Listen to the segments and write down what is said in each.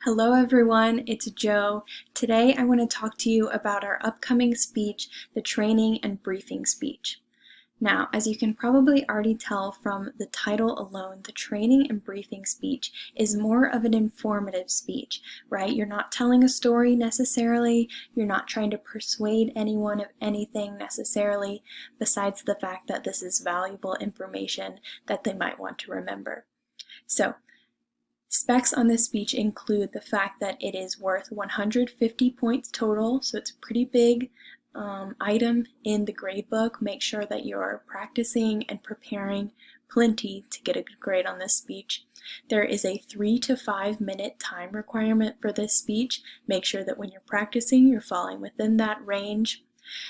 Hello everyone, it's Joe. Today I want to talk to you about our upcoming speech, the training and briefing speech. Now, as you can probably already tell from the title alone, the training and briefing speech is more of an informative speech, right? You're not telling a story necessarily, you're not trying to persuade anyone of anything necessarily, besides the fact that this is valuable information that they might want to remember. So, specs on this speech include the fact that it is worth 150 points total, so it's a pretty big item in the gradebook. Make sure that you're practicing and preparing plenty to get a good grade on this speech. There is a 3 to 5 minute time requirement for this speech. Make sure that when you're practicing, you're falling within that range.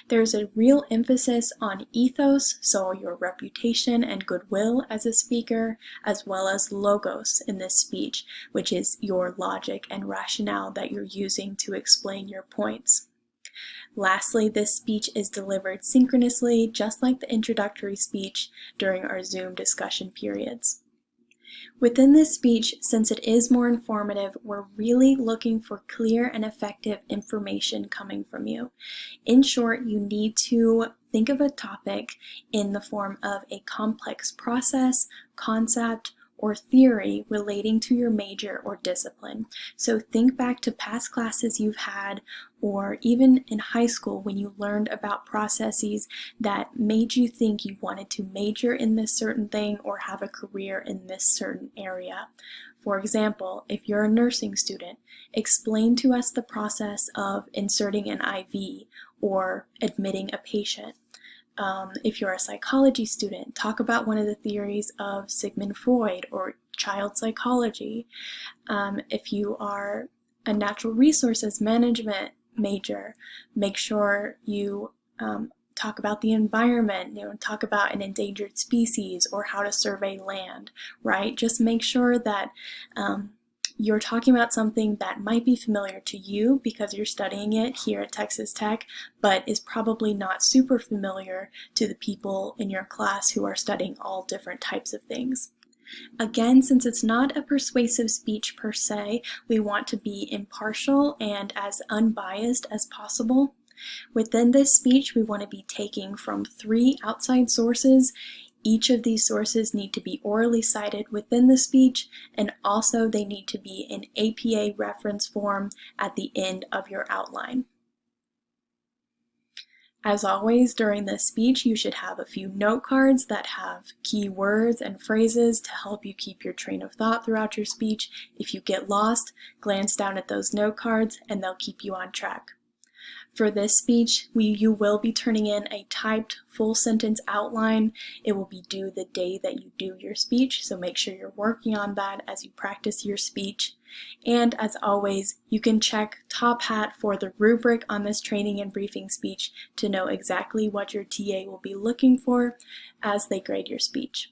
There's a real emphasis on ethos, so your reputation and goodwill as a speaker, as well as logos in this speech, which is your logic and rationale that you're using to explain your points. Lastly, this speech is delivered synchronously, just like the introductory speech during our Zoom discussion periods. Within this speech, since it is more informative, we're really looking for clear and effective information coming from you. In short, you need to think of a topic in the form of a complex process, concept, or theory relating to your major or discipline. So think back to past classes you've had, or even in high school when you learned about processes that made you think you wanted to major in this certain thing or have a career in this certain area. For example, if you're a nursing student, explain to us the process of inserting an IV or admitting a patient. If you're a psychology student, talk about one of the theories of Sigmund Freud or child psychology. If you are a natural resources management major, make sure you talk about the environment, talk about an endangered species or how to survey land, right? Just make sure that you're talking about something that might be familiar to you because you're studying it here at Texas Tech, but is probably not super familiar to the people in your class who are studying all different types of things. Again, since it's not a persuasive speech per se, we want to be impartial and as unbiased as possible. Within this speech, we want to be taking from 3 outside sources. Each of these sources need to be orally cited within the speech, and also they need to be in APA reference form at the end of your outline. As always, during this speech, you should have a few note cards that have key words and phrases to help you keep your train of thought throughout your speech. If you get lost, glance down at those note cards and they'll keep you on track. For this speech, you will be turning in a typed full sentence outline. It will be due the day that you do your speech, so make sure you're working on that as you practice your speech. And as always, you can check Top Hat for the rubric on this training and briefing speech to know exactly what your TA will be looking for as they grade your speech.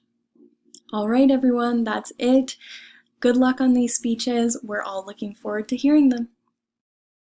All right, everyone, that's it. Good luck on these speeches. We're all looking forward to hearing them.